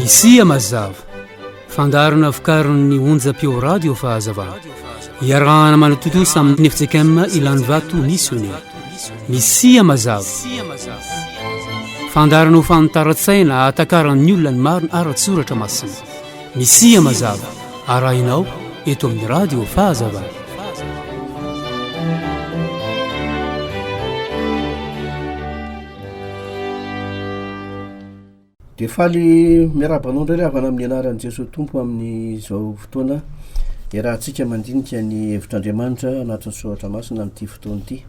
Misia mazava fandarana fikaron'ny onjam-peo radio fahazavana iarahana manototosa amin'ny FJKM Ilany Vato missionnaire. Misia mazava fandarana ho fanontara-tsaina atakaran'ny olona ny marina ara-tsoratra masina. Misia mazava arahinao eto amin'ny radio fahazavana. De faly miarabanao ndray avana amin'ny anaran'i Jesosy Tompo amin'ny zao fotoana iarahantsika mandinika ny hevitr'Andriamanitra anatin'ny soratra masina amin'ity fotoana ity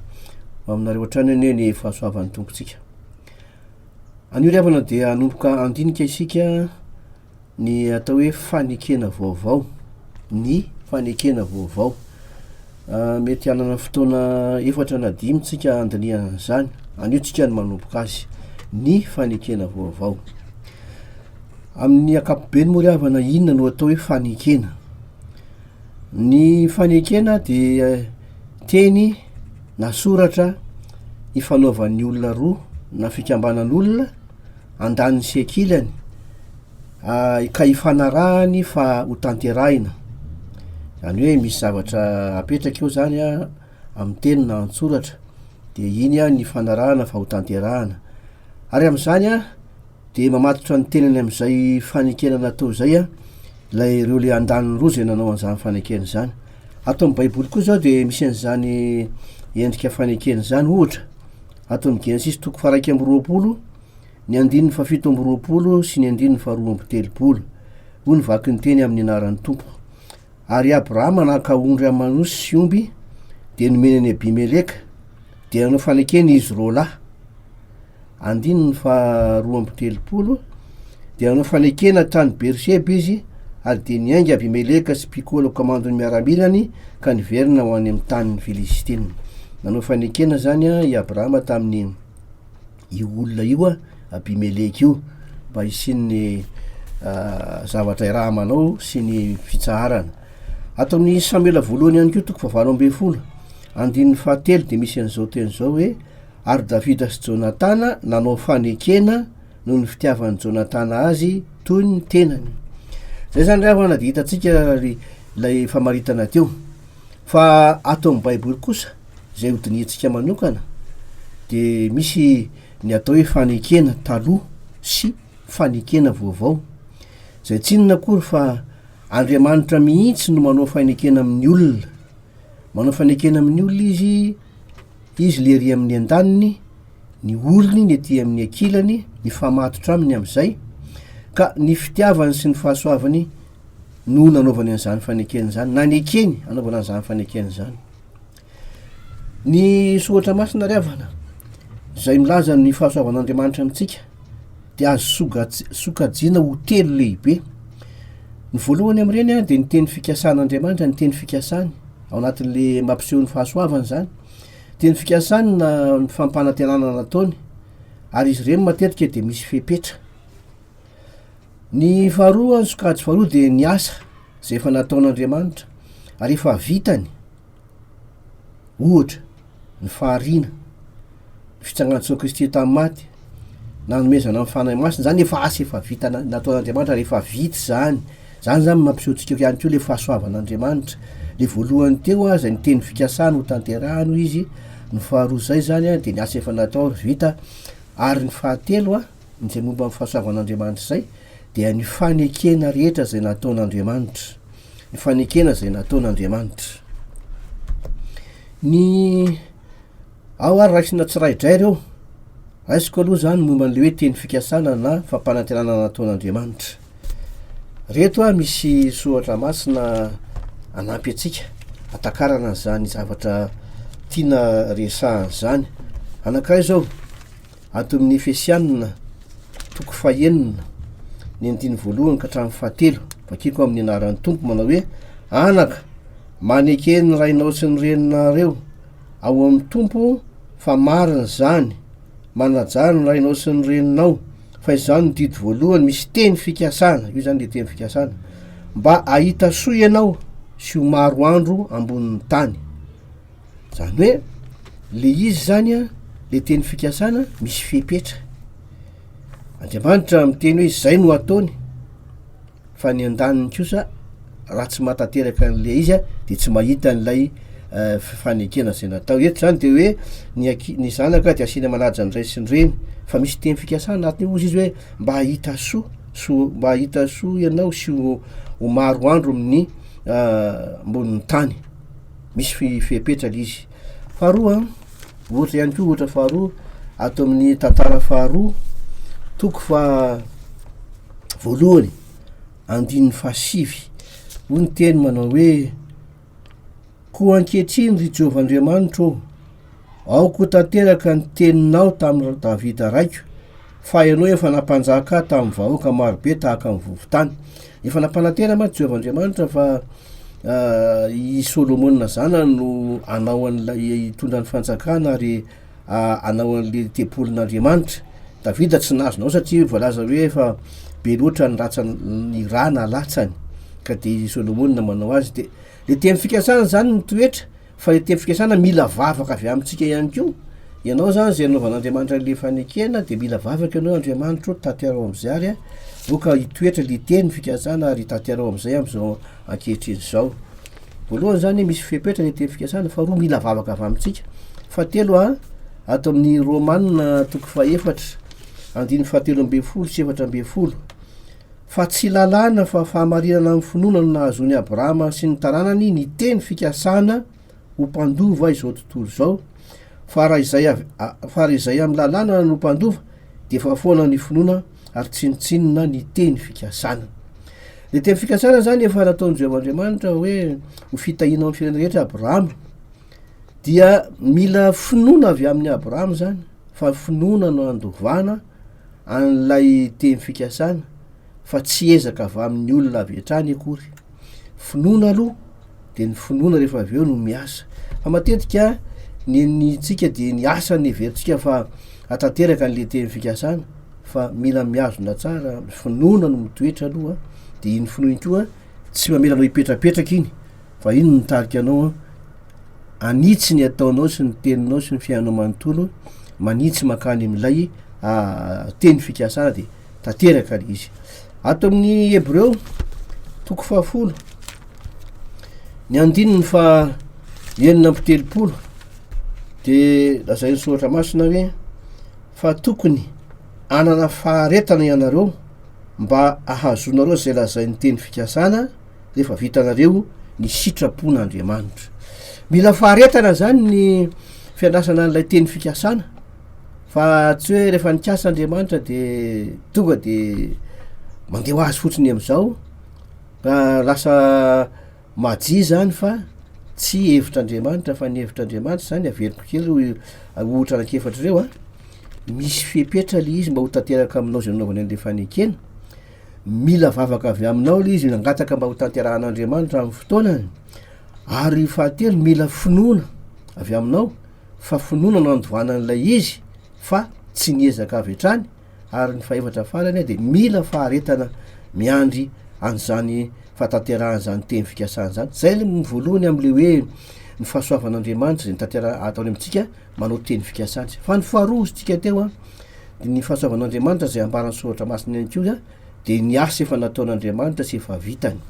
aminareo hatrany ane ny fahasoavan'ny tompontsika. Anio ry havana dia hanomboka andinika isika ny atao hoe fanekena vaovao, ny fanekena vaovao. Mety hanana fotoana efatra na dimy tsika andiniana zany, anio tsika ny manomboka azy, ny fanekena vaovao. Amin'ny akapobeny moa ry havana, inona no atao hoe fanekena? Ny fanekena dia teny na soratra ifanaovan'ny olona roa na fikambanan'olona andaniny sy ankilany ka ifanarahany fa ho tanterahina. Zany hoe misy zavatra apetraka eo zany amin'ny teny na an-tsoratra, de iny ny fanarahana fa ho tanterahana. Ary amin'izany de mamatotra ny tenany amin'izay fanekena natao zay ilay ireo le andaniny roa zay nanao an'izany fanekena zany. Ato amin'ny baiboly koa zao de misy an'izany endrika fanekena zany, ohatra ato amin'ny Genesis 1:20, ny andininy 7:20 sy ny andininy 2:30. Ho ny vaky ny teny amin'ny anaran'ny Tompo. Ary Abrahama naka-ondry amanosy sy omby de nomenany Abimeleka de nanao fanekena izy roalahy. Andininy 2:30 de nanao fanekena tany Berseba izy, ary de niainga Abimeleka sy mpikolo komandony miaramilany ka niverina ho any amin'ny tanin'ny Filistina. Nanao fanekena zany i Abrahama tamin'ny io olona io Abimeleka io, mba hisin'ny zavatra iraha manao sy ny fitsaharana. Ato amin'ny Samuela voalohany ihany koa 9:20, andininy 7 de misy an'izao teny zao hoe: ary Davida sy Jonatana nanao fanekena noho ny fitiavan'ny Jonatana azy toy ny tenany. Zay zany ry havana de hitatsika lay famaritana teo. Fa ato amin'ny baiboly kosa zay hodinitsika manokana de misy ny atao hoe fanekena taloha sy fanekena vaovao. Zay tsinona akory fa Andriamanitra mihitsy no manao fanekena amin'ny olona. Manao fanekena amin'ny olona izy le ry amin'ny andaniny, ny olony ny ety amin'ny ankilany, ny famatotra aminy amin'izay, ka ny fitiavany sy ny fahasoavany no nanaovany an'izany fanekena zany, na ny ekeny anaovana an'izany fanekena zany. Ny soratra masina ry havana zay milaza ny fahasoavan'Andriamanitra amintsika de azo sokajiana ho telo lehibe. Ny voalohany amin'ireny de ny teny fikasan'Andriamanitra, ny teny fikasany ao anatin'le mampiseho ny fahasoavany zany, teny fikasany na ny fampanantenana nataony, ary izy ireny matetika de misy fepetra. Ny faharoa, ny sokajy faharoa de ny asa zay efa nataon'Andriamanitra ary efa vitany, ohatra ny faharina, ny fitsangana Jesosy Kristy tamin'ny maty, nanomezana amin'ny fanahy masina, zany efa asa efa vita nataon'Andriamanitra ary efa vita zany. Zany mampisehotsika ihany koa le fahasoavan'Andriamanitra. Le voalohany teo zay ny teny fikasany ho tanterahany izy, ny faharoa zay zany de ny asa efa natao vita, ary ny fahatelo zay momba amin'ny fahasoavan'Andriamanitra zay de ny fanekena rehetra zay nataon'Andriamanitra, ny fanekena zay nataon'Andriamanitra. Ny ao ary raisina tsiraidray reo, raisiko aloha zany momba n'le hoe teny fikasana na fampanantenana nataon'Andriamanitra. Reto misy soratra masina anampy atsika atakarana zany zavatra tiana resahany zany. Anakay zao ato amin'ny Efesianina 4:9, ny andiny voalohany ka hatramin'ny 7, vakiko amin'ny anaran'ny Tompo manao hoe: anaka, manekeny ny rainao sy ny reninareo ao amin'ny Tompo, fa marina zany, manajary ny rainao sy ny reninao, fa izany ny didy voalohany misy teny fikasana, io zany le teny fikasana, mba ahita soa ianao sy ho maro andro ambonin'ny tany. Zany hoe le izy zany le teny fikasana misy fepetra. Andriamanitra miteny hoe zay no ataony, fa ny andaniny kosa raha tsy matateraka an'le izy a de tsy mahita n'lay fanekena zay natao eto zany de hoe ny zanaka de asina manaja n'ray sy ny reny fa misy teny fikasana anatiny ozy izy hoe mba hahita mba hahita soa ianao sy ho maro andro amin'ny amboniny tany misy fepetra le izy. Faharoa ohatra ihany ko ohatra faharoa ato amin'ny tantara faharoa toko fa voalohany andininy fahasivy ho ny teny manao hoe ko ankehitriny ry Jehovahandriamanitro aoko tanteraka ny teninao tamin'ny Davida raiko fa ianao efa nampanjaka tamin'ny vahoaka marobe tahaka ny vovotany. Efa nampanantena ma Jehovahandriamanitra fa i Solomona zana no anao an'lay tondra ny fanjakana ary anao an'le tepolin'Andriamanitra. Davida tsy nazonao satria voalaza hoe efa be loatra ny ratsany rana latsany ka de Solomona manao azy. De le teny fikasana zany ny toetra fa le teny fikasana mila vavaka avy amintsika ihany ko. Ianao zany zay anaovan'Andriamanitra le fanekena de mila vavaka ianao Andriamanitro tanterao am'zay ary voka hitoetra le teny fikasana ary tanterao am'zay am'zao ankehitriny zao. Voalohany zany misy fepetra le teny fikasana, faharoa mila vavaka avy amintsika. Fahatelo ato amin'ny Romanina toko faefatra andiny fahatelo amby folo sy efatra amby folo fa tsy lalàna fa fahamarinana amin'ny finoana no nahazony Abrahama sy ny taranany ny teny fikasana ho mpandova izao tontolo zao. Fa raha izay amin'ny lalàna no mpandova de fa foana ny finoana ary tsinotsinona ny teny fikasana. Le teny fikasana zany efa nataon'i Jehovahandriamanitra hoe ho fitahina amin'ny firenena rehetra Abrahama dia mila finoana avy amin'ny Abrahama zany fa finoana no andovana an'lay teny fikasana fa tsy ezaka avy amin'ny olona avy hatrany akory. Finoana aloha de ny finoana rehefa avy eo no miasa. Fa matetika ny tsika de ny asa ny everitsika fa atanteraka an'le teny fikasana fa mila miazona tsara finoana no mitoetra aloha de iny finoana koa tsy mamela anao hipetrapetraka iny fa iny mitarika anao anitsy ny ataonao sy ny teninao sy ny fiainanao manontolo manitsy makany am'lay teny fikasana de tanteraka le izy. Ato amin'ny Hebreo toko fahafolo ny andininy fa enina amby telopolo de lazay ny soratra masina hoe fa tokony anana faharetana ianareo mba ahazonareo zay lazay ny teny fikasana rehefa vitanareo ny sitrapon'Andriamanitra. Mila faharetana zany ny fiandrasana an'lay teny fikasana fa tsy hoe rehefa nikasa Andriamanitra de tonga de mandeha ho azy fotsiny am'izao lasa maji zany fa tsy hevitr'Andriamanitra fa ny hevitr'Andriamanitra zany averiko kely ohatra anakefatra reo misy fepetra le izy mba ho tanteraka aminao zay nanaovany an'le fanekena. Mila vavaka avy aminao le izy nangataka mba ho tanterahan'Andriamanitra amin'ny fotoanany ary fahatelo mila finoana avy aminao fa finoana no andovana an'lay izy fa tsy niezaka avy hatrany. Ary ny faefatra farany de mila faharetana miandry an'zany fatanteran'zany teny fikasana zany. Zay ny voalohany am'le hoe ny fahasoavan'Andriamanitra zay tantera ataony amitsika manao teny fikasana. Fa ny faharoa tsika teo de ny fahasoavan'Andriamanitra zay ambarany soratra masina ihany koa de ny asa efa nataon'Andriamanitra sy efa vitany.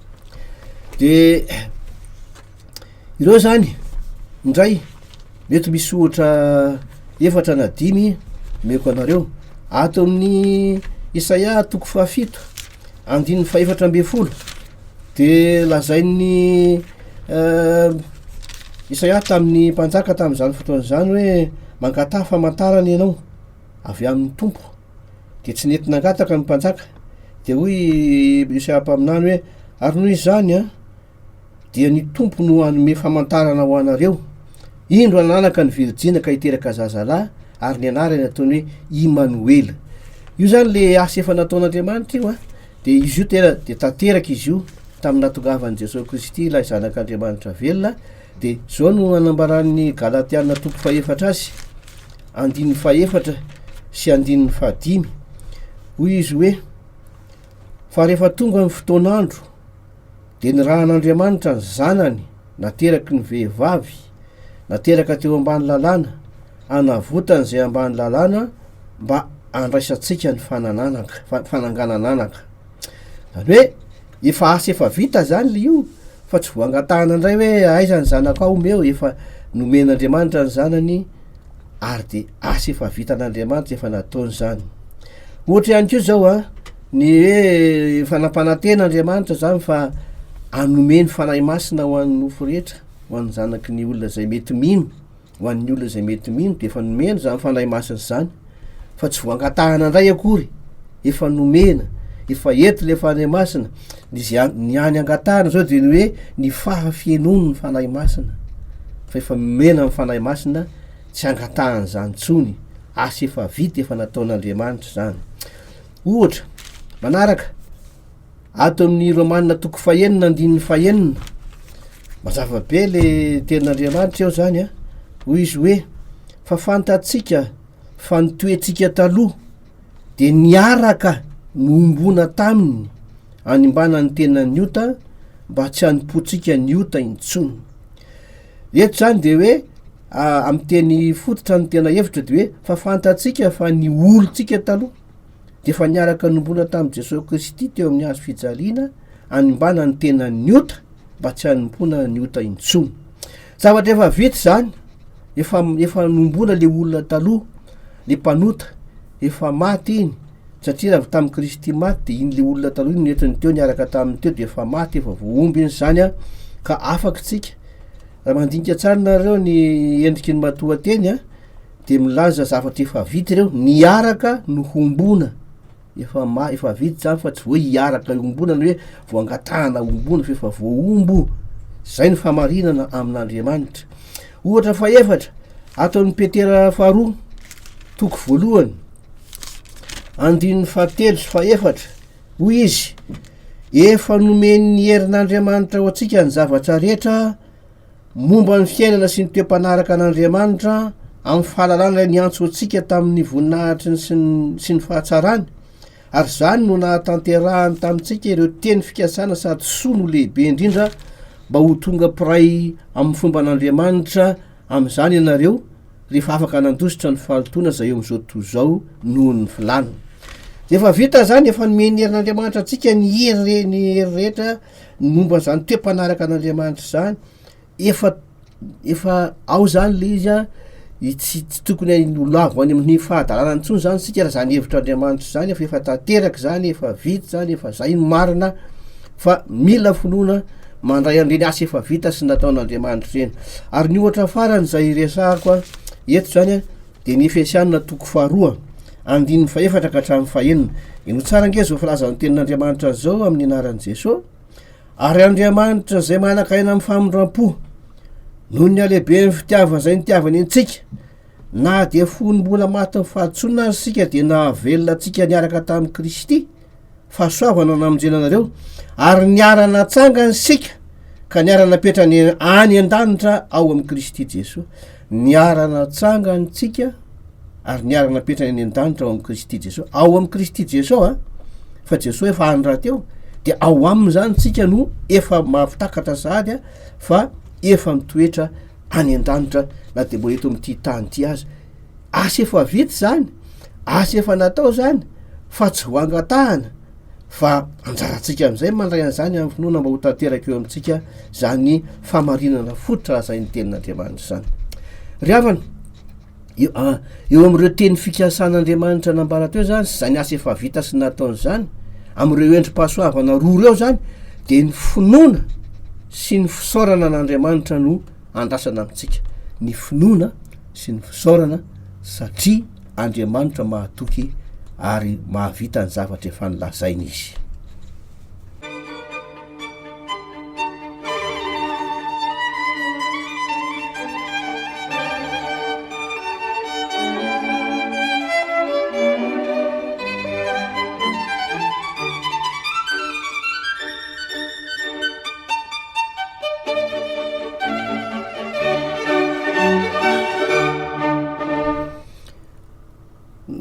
De ireo zany indray mety misy ohatra efatra na dimy meko anareo ato amin'ny Isaia toko fahafito andininy faefatra amby folo de lazain'ny Isaia tamin'ny mpanjaka tamin'izany fotoan'izany hoe mangataha famantarana ianao avy amin'ny tompo de tsy nety nangataka ny mpanjaka de hoy Isaia mpaminany hoe ary noho izany dia ny tompo no anome famantarana ho anareo. Indro ananaka ny Virjina ka hiteraka zazalahy ary ny anarany ataony hoe Immanuel. Io zany le asa efa nataon'Andriamanitra io de izy io tena de tanteraka izy io tamin'ny natongavan'i Jesosy Kristy ilay zanak'Andriamanitra velona. De zao no anambaran'ny Galatiana toko faefatra azy andininy faefatra sy andininy fahadimy. Hoy izy hoe fa rehefa tonga ny fotoan'andro de ny rahan'Andriamanitra ny zanany nateraky ny vehivavy nateraka teo ambany lalàna anavotany zay ambany lalàna mba andraisatsika ny fananganananaka. Zany hoe efa asa efa vita zany le io fa tsy voangatahana indray hoe aizany zanaka aomby eo efa nomen'andriamanitra ny zanany ary de asa efa vitan'andriamanitra efa nataony zany ohatra ihany keo zao a ny hoe fanampananten'andriamanitra zany fa anomeny fanahy masina ho an'ny nofo rehetra ho an'ny zanaky ny olona zay mety mino ho an'ny olona zay mety mino de efa nomena zany fanahy masina zany fa tsy voangatahana indray akory efa nomena efa eto le fanahy masina ny any angatahana zao de ny hoe ny fahafienony ny fanahy masina fa efa nomena ny fanahy masina tsy angatahana zany tsony asa efa vita efa nataon'andriamanitra zany ohatra manaraka ato amin'ny romanina toko fahenina andininy fahenina mazava be le tenin'andriamanitra eo zany a hoy izy hoe fa fantatsika fa nitoetsika taloha de niaraka noombona taminy animbana ny tenany ota mba tsy hanompotsika ny ota intsony eto zany de hoe amy teny fototra ny tena hevitra de hoe fa fantatsika fa ny olotsika taloha de fa niaraka nombona tamin'i Jesosy Kristy teo amin'ny hazo fijaliana animbana ny tenany ota mba tsy hanompona ny ota intsony zavatra efa vita zany efa nombona le olona taloha le mpanota efa maty iny satria raha tamin'ny Kristy maty de iny le olona taloha iny netiny teo niaraka taminy teo de efa maty efa voaomby iny zany a ka afaky tsika raha mandinika tsara nareo ny endriky ny matoateny a de milaza zavatra efa vita ireo niaraka no hombona efa vita zany fa tsy hoe hiaraka ombona ny hoe voangatahana ombona fa efa voaombo zay ny famarinana amin'Andriamanitra ohatra fa efatra ato amin'ny Petera faharoa toko voalohany andininy fahatelo sy faefatra hoy izy efa nomeny ny herin'Andriamanitra ho atsika ny zavatra rehetra momba ny fiainana sy ny toe-panaraka an'Andriamanitra amin'ny fahalalana ny antso atsika tamin'ny voninahitry sy ny fahatsarany ary zany no nahatanterahany tamintsika ireo teny fikasana sady soa no lehibe indrindra mba ho tonga piray amin'ny fomba an'Andriamanitra am'izany ianareo rehefa afaka nandositra ny fahalotona zay eo am'izao tontolo zao noho ny filana efa vita zany efa nomeny herin'Andriamanitra atsika ny hery rehetra momba zany toe-panaraka an'Andriamanitra zany efa ao zany le izy a tsy tokony lavo any amin'ny fahadalana intsony zany sika raha zany hevitr'Andriamanitra zany efa tanteraky zany efa vita zany efa zay ny marina fa mila finoana mandray an'ireny asa efa vita sy nataon'Andriamanitra reny ary ny ohatra farany zay resahako a eto zany a de ny Efesianina toko faharoa andininy faefatra ka hatramin'ny fahenina ino tsara nge zao filaza ny tenin'Andriamanitra zao amin'ny anaran'i Jesosy ary Andriamanitra zay manakaina amin'ny famondram-po noho ny alehibe ny fitiava zay nitiavany antsika na de fonombola maty ny fahatsonina azy sika de nahavelona atsika niaraka tamin'ny Kristy fahasoavana namonjenanareo ary niarana tsangany sika ka niarana petrany any an-danitra ao amin'ny Kristy Jesosy niarana tsangany tsika ary niarana petrany any an-danitra ao amin'ny Kristy Jesosy ao amin'ny Kristy Jesosy fa Jesosy efa any raha teo de ao aminy zany tsika no efa mahafitakatra sahady a fa efa mitoetra any an-danitra na de mbo eto amin'ity tany ty azy asa efa vita zany asa efa natao zany fa tsy hoangatahana fa anjaratsika am'izay mandray an'izany amin'ny finoana mba ho tanteraky eo amintsika zany famarinana fototra raha zay ny tenin'Andriamanitra zany ry havana eo am'ireo teny fikasan'Andriamanitra nambara teo zany sy zany asa efa vita sy nataony zany am'ireo endrim-pahasoavana roa reo zany de ny finoana sy ny fisaorana an'Andriamanitra no andrasana amintsika ny finoana sy ny fisaorana satria Andriamanitra mahatoky ary mahavita ny zavatra efa nilazainy izy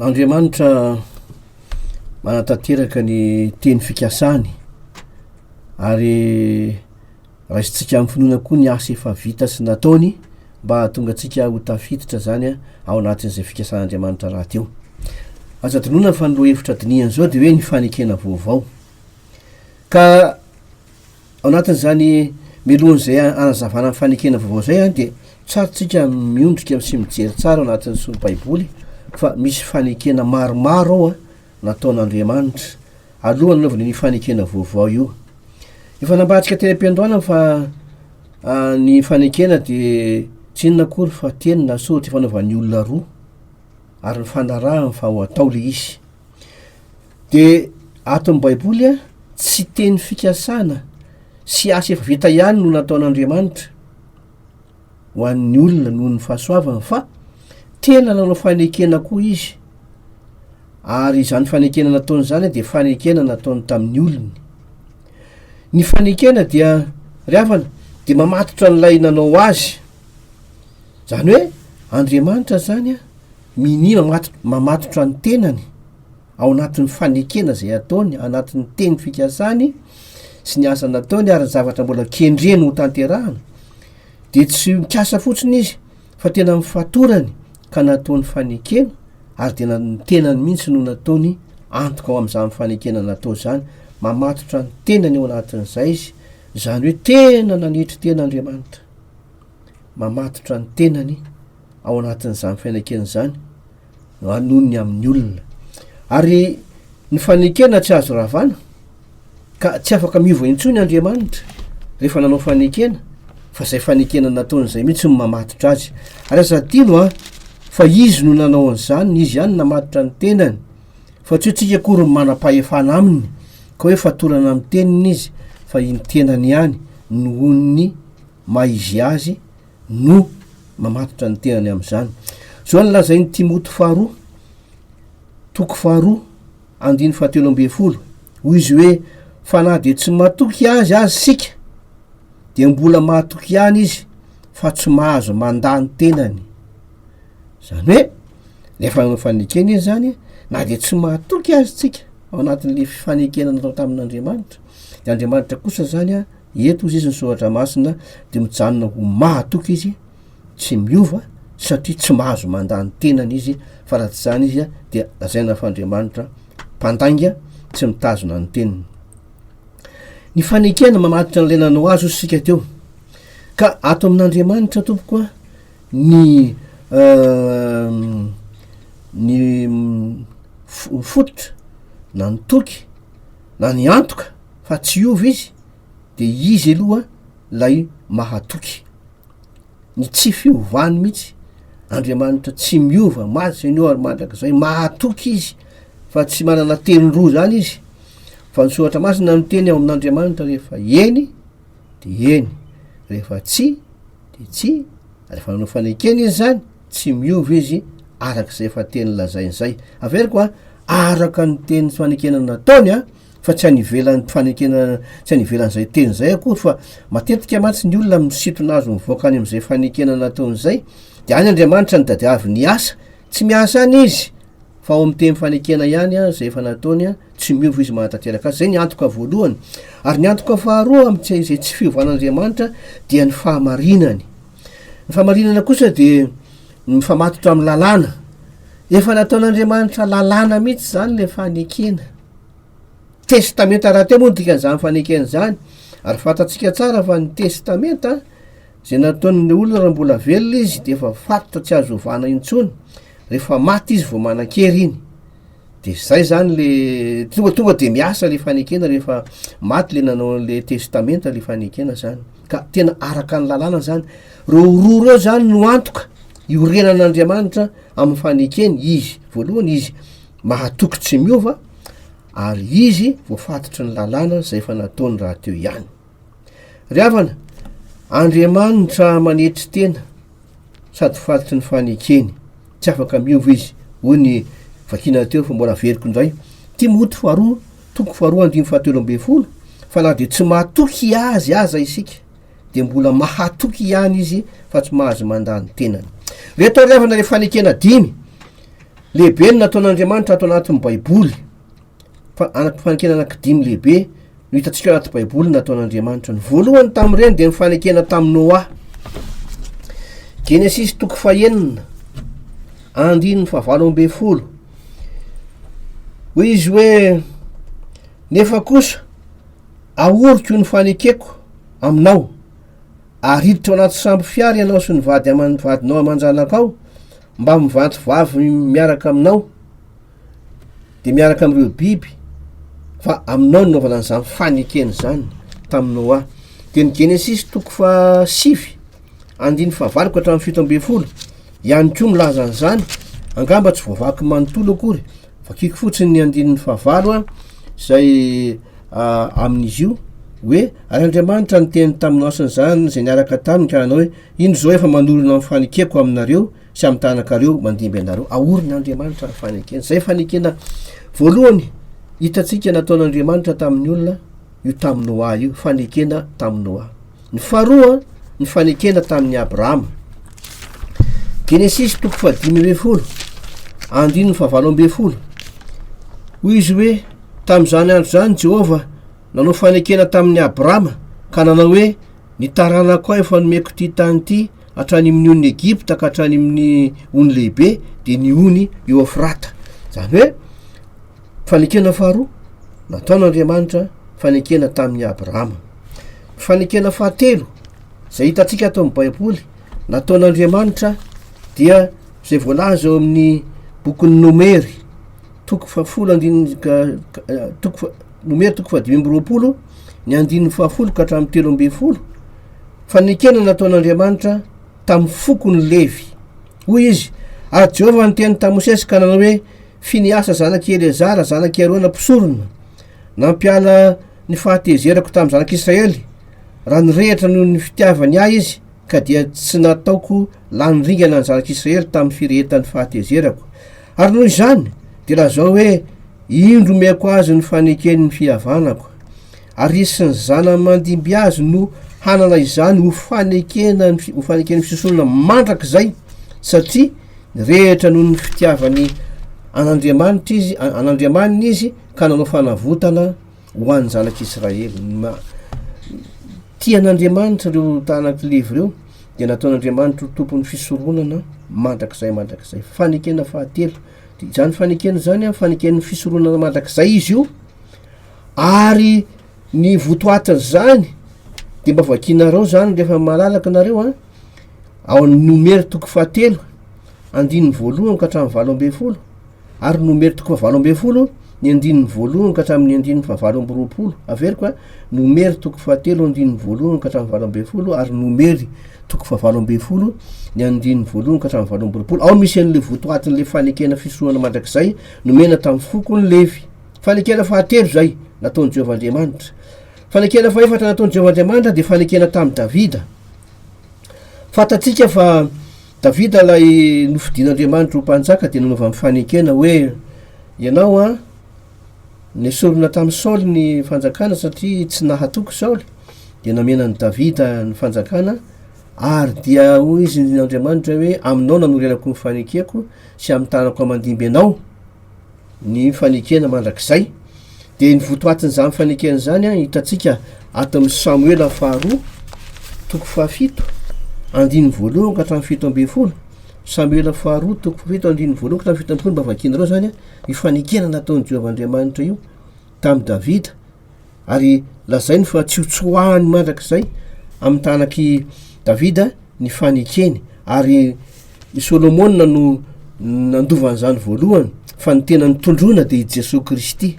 Andriamanitra manatanteraka ny teny fikasany ary raisitsika amin'ny finoana koa ny asa efa vita sy nataony mba tonga atsika ho tafiditra zany a ao anatin'izay fikasan'Andriamanitra raha teo aza donona fa nilo hevitra diniany zao de hoe ny fanekena vaovao ka ao anatin'zany melohanyzay anazavana fanekena vaovao zay a de tsarotsika miondrika sy mijery tsara ao anatin'ny solobaiboly fa misy fanekena maromaro ao a nataon'Andriamanitra alohany naovany ny fanekena vaovao io. Efa nambatsika teny am-piandohana fa ny fanekena de tsy inona akory fa teny na soratra fanaovan'ny olona roa ary ny fanarahany fa ho atao le izy. De ato amin'ny baiboly a tsy teny fikasana sy asa efa vita ihany no nataon'Andriamanitra ho an'ny olona noho ny fahasoavana fa tena nanao fanekena koa izy. Ary izany fanekena nataony zany de fanekena nataony tamin'ny olony. Ny fanekena dia ravana de mamatotra n'lay nanao azy. Zany hoe Andriamanitra zany a mini mamatotra ny tenany ao anatin'ny fanekena zay ataony, anatin'ny teny fikasany sy ny asa nataony ary zavatra mbola kendreny ho tanterahana. De tsy mikasa fotsiny izy fa tena mifatorany ka nataony fanekena ary tena ny tenany mihitsy no nataony antoka ao amin'izany fanekena natao zany, mamatotra ny tenany ao anatin'izay izy. Zany hoe tena nanitry tena Andriamanitra mamatotra ny tenany ao anatin'izany fanekena zany anony amin'ny olona. Ary ny fanekena tsy azo ravana ka tsy afaka miova intsony Andriamanitra rehefa nanao fanekena fa zay fanekena nataon'izay mihitsy mamatotra azy. Ary aza adino a fa izy no nanao an'izany, izy ihany namatotra ny tenany fa tsy tsika akory manam-pahefana aminy ka hoe fatorana amin'ny teniny izy fa iny tenany ihany noho ny maizy azy no mamatotra ny tenany amin'izany. Zao ny lazainy Timoty 2 toko 2 andiny 17 hoy izy hoe fa na de tsy matoky azy sika de mbola mahatoky ihany izy fa tsy mahazo mandany tenany. Zany hoe lefa fanekena izy zany na de tsy mahatoky azy tsika ao anatin'le fanekena natao tamin'Andriamanitra de Andriamanitra kosa zany a eto izy ny soratra masina de mijanona ho mahatoky izy tsy miova satria tsy mahazo mandany tenany izy fa raha tsy zany izy a de lazaina fa Andriamanitra mpandainga tsy mitazona ny teniny. Ny fanekena mamatotra n'le nanao azy sika teo ka ato amin'Andriamanitra tompoko a ny fototra na ny toky na ny antoka fa tsy iova izy de izy aloha lay mahatoky. Ny tsy fiovany mihitsy Andriamanitra tsy miova matsy ny ary mandrak'izay mahatoky izy fa tsy manana teny roa zany izy fa ny soratra masina no teny ao amin'Andriamanitra rehefa eny de eny, rehefa tsy de tsy. Rehefa nanao fanekena izy zany tsy miova izy arak'izay fa teny lazain'izay. Averiko a araka ny teny fanekena nataony a fa tsy anivelan'ny fanekena tsy anivelan'izay teny zay akory fa matetika matsy ny olona misitona azo mivoaka any amin'izay fanekena nataon'izay de any Andriamanitra ny tadiavy ny asa tsy miasa any izy fa ao amin'ny teny fanekena ihany a zay efa nataony a tsy miova izy manatanteraka azy. Zay ny antoka voalohany. Ary ny antoka faharoa amin'izay zay tsy fiovan'Andriamanitra dia ny fahamarinany. Ny fahamarinana kosa de mifamatotra amin'ny lalàna. Efa nataon'Andriamanitra lalàna mihitsy zany le fanekena. Testamenta raha teo moa dikan'izany fanekena zany ary fantatsika tsara fa ny testamenta zay nataon'ny olona raha mbola velona izy de efa fatotra tsy azo ovana intsony rehefa maty izy vao manan-kery iny. De zay zany le tonga de miasa le fanekena rehefa maty le nanao le testamenta le fanekena zany. Ka tena araka ny lalàna zany. Reo roa reo zany no antoka iorenan'Andriamanitra amin'ny fanekeny. Izy voalohany izy mahatoky tsy miova ary izy voafatotry ny lalàna zay efa nataony raha teo ihany. Ry havana, Andriamanitra manetry tena sady fatotry ny fanekeny tsy afaka miova izy. Hoy ny vakina teo fa mbola veriko indray Timoty 2 toko 2:17 fa na de tsy mahatoky azy aza isika de mbola mahatoky ihany izy fa tsy mahazo mandany tenany. Reto ry havana le fanekena 5 lehibe ny nataon'Andriamanitra ato anatin'ny baiboly. Fa fanekena anaky 5 lehibe no hitantsika anaty baiboly nataon'Andriamanitra. Ny voalohany tamin'ireny de ny fanekena tamin'ny Noa. Genesis toko 9 andiny 20 hoy izy hoe nefa kosa aoriko ny fanekeko aminao, ariditra ao anaty sambo fiary ianao sy ny vadinao aman-janakao mba mivanto vavy miaraka aminao de miaraka am'ireo biby, fa aminao ny naovana an'izany fanekeny zany taminao aho. De ny Genesis 7:9-7 ihany koa milaza an'izany, angamba tsy voavaky manontolo akory fa kiky fotsiny ny 9 zay amin'izy io hoe ary Andriamanitra nyteny taminao zany zay niaraka taminy ka anao hoe ino zao efa manorona amin'ny fanekeko aminareo sy amin'ny tanakareo mandimby anareo. Aoriny Andriamanitra ny fanekena. Zay fanekena voalohany hitatsika nataon'Andriamanitra tamin'ny olona io tamin'ny Noa io, fanekena tamin'ny Noa. Ny faharoa ny fanekena tamin'ny Abrahama. Genesis 5:20-7 hoy izy hoe tam'izany andro zany Jehova nanao fanekena tamin'ny Abrahama ka nanao hoe ny taranako efa nomeko ty tany ty hatrany amin'ny on'ny Egypta ka hatrany amin'ny ony lehibe de ny ony Eufrata. Zany hoe fanekena faharoa nataon'Andriamanitra fanekena tamin'ny Abrahama. Fanekena fahatelo zay hitatsika ato amin'ny Baiboly nataon'Andriamanitra dia zay voalaza ao amin'ny bokin'ny Nomery toko 520 ny 10 ka hatramin'ny 13. Fanekena nataon'Andriamanitra tamin'ny fokony Levy. Hoy izy, ary Jehova niteny tamin'ny Mosesy ka nanao hoe Finiasa zanaky Eleazara zanaky Arona mpisorona nampiala ny fahatezerako tamin'ny zanak'Israely raha nirehitra noho ny fitiavany ahy izy ka dia tsy nataoko lanringana ny zanak'Israely tamin'ny firehetan'ny fahatezerako. Ary noho izany de lazao hoe indro meko azy ny faneken'ny fihavanako, ary isy ny zana mandimby azy no hanana izany ho faneken'ny fisosonana mandrak'izay, satria nirehitra noho ny fitiavany an'Andriamaniny izy ka nanao fanavotana ho an'ny zanak'Israely. Tian'Andriamanitra reo tanaky Levy reo de nataon'Andriamanitra ho tompon'ny fisoronana mandrak'izay. Fanekena fahatelo zany fanekena zany faneken'ny fisoronana mandrak'izay izy io, ary ny votoatiny zany de mba vakinareo zany rehefa malalaka nareo ao amin'ny Nomery 7 1 ka hatramin'ny 12, ary Nomery 7 ny 1 ka hatramin'ny 20. Averiko Nomery 7 1 ka hatramin'ny 12 ary Nomery 7 ny 1 ka hatramin'ny 20. Ao misy an'le votoatin'le fanekena fisoronana mandrak'izay nomena tamin'ny fokony Levy. Fanekena fahatelo zay nataon'i Jehova Andriamanitra. Fanekena faefatra nataon'i Jehova Andriamanitra de fanekena tamin'i Davida. Fatatsika fa Davida lay nofidian'Andriamanitra ho mpanjaka de nanaova fanekena hoe ianao nesorona tamin'ny Saoly ny fanjakana satria tsy nahatoko Saoly, de namenan'i Davida ny fanjakana, ary dia hoy izy n'Andriamanitra hoe aminao nanorenako ny fanekeko sy amin'ny tanako amandimby anao ny fanekena mandrak'izay. De ny votoatin'izany fanekena zany hitatsika ato amin'ny Samuela faharoa toko 7 1 ka hatramin'ny 7. Samuela faharoa toko 7 1 ka hatramin'ny 7 mba vakinareo zany ny fanekena nataon'i Jehova Andriamanitra io tamin'i Davida, ary lazainy fa tsy hotsoahany mandrak'izay amin'ny tanaky Davida ny fanekeny. Ary i Solomona no nandovan'izany voalohany, fa ny tena nitondrona de i Jesosy Kristy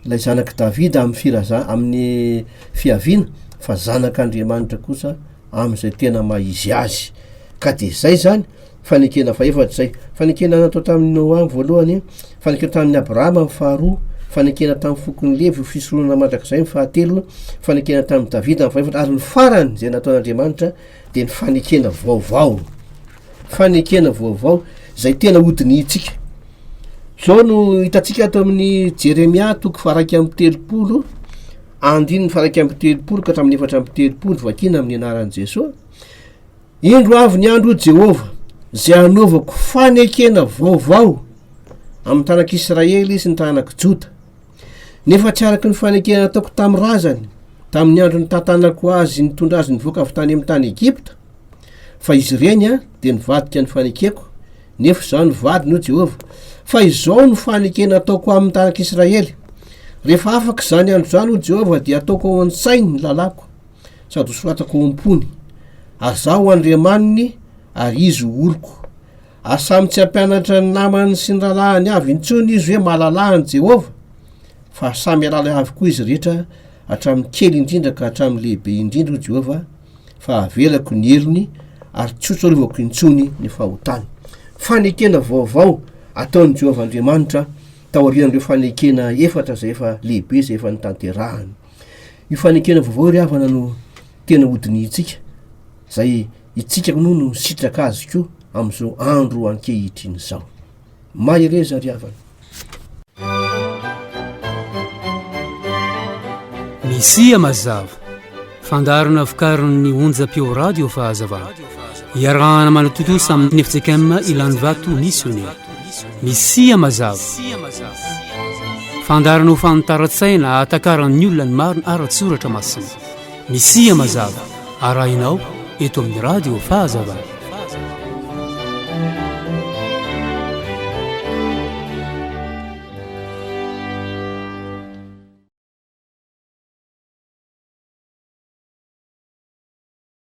lay zanaky Davida amin'ny fiaviana, fa zanak'Andriamanitra kosa am'izay tena maizy azy. Ka de zay zany fanekena faefatra zay. Fanekena natao tamin'ny Noa voalohany, fanekena tamin'ny Abrahama faharoa, fanekena tamin'ny fokony Levy fisoronana mandrak'izay ny fahatelo, fanekena tamin'ny Davida ny faefatra, ary ny farany zay nataon'Andriamanitra de ny fanekena vaovao. Fanekena vaovao zay tena hodinitsika. Zao no hitatsika ato amin'ny Jeremia toko 1:30 ka hatramin'ny 4:30 vakina amin'ny anaran'i Jesosy. Indro avy ny andro Jehova zay anaovako fanekena vaovao amin'ny tanak'Israely sy ny tanaky Joda, nefa tsy araky ny fanekena ataoko tamin'ny razany tamin'ny andro ny tantanako azy nitondra azy nivoaka avy tany amin'ny tany Egypta, fa izy ireny de nivadika ny fanekeko, nefa zao ny vadiny o Jehova, fa izao ny fanekena ataoko amin'ny tanak'Israely rehefa afaka zany andro zany ho Jehova dia ataoko ao an-tsainy ny lalako sady hosoratako ao am-pony azaho Andriamaniny ary izy oloko asamy tsy ampianatra ny namany sy ny ralahany avy intsony izy hoe mahalalahany Jehova fa samy alala avy koa izy rehetra hatramin'ny kely indrindra ka hatramin'ny lehibe indrindra ho Jehova fa avelako ny heriny ary tsotsorovako intsony ny fahotany. Fanekena vaovao ataon'i Jehova Andriamanitra taorian'ireo fanekena efatra zay efa lehibe zay efa nitanterahany. Io fanekena vaovao ry havana no tena hodinitsika zay itsika no sitraka azy koa am'izao andro ankehitriny zao. Mahireza ry havana. Misia mazava fandarana fikarin'ny onjam-peo radio fahazavana iarahana manototosa amin'ny FJKM Ilan'ny Vato missionnaire. Misia mazava fandarana ho fanontara-tsaina atakaran'ny olona ny marina ara-tsoratra masina. Misia mazava arahinao eto amin'ny radio fahazavana.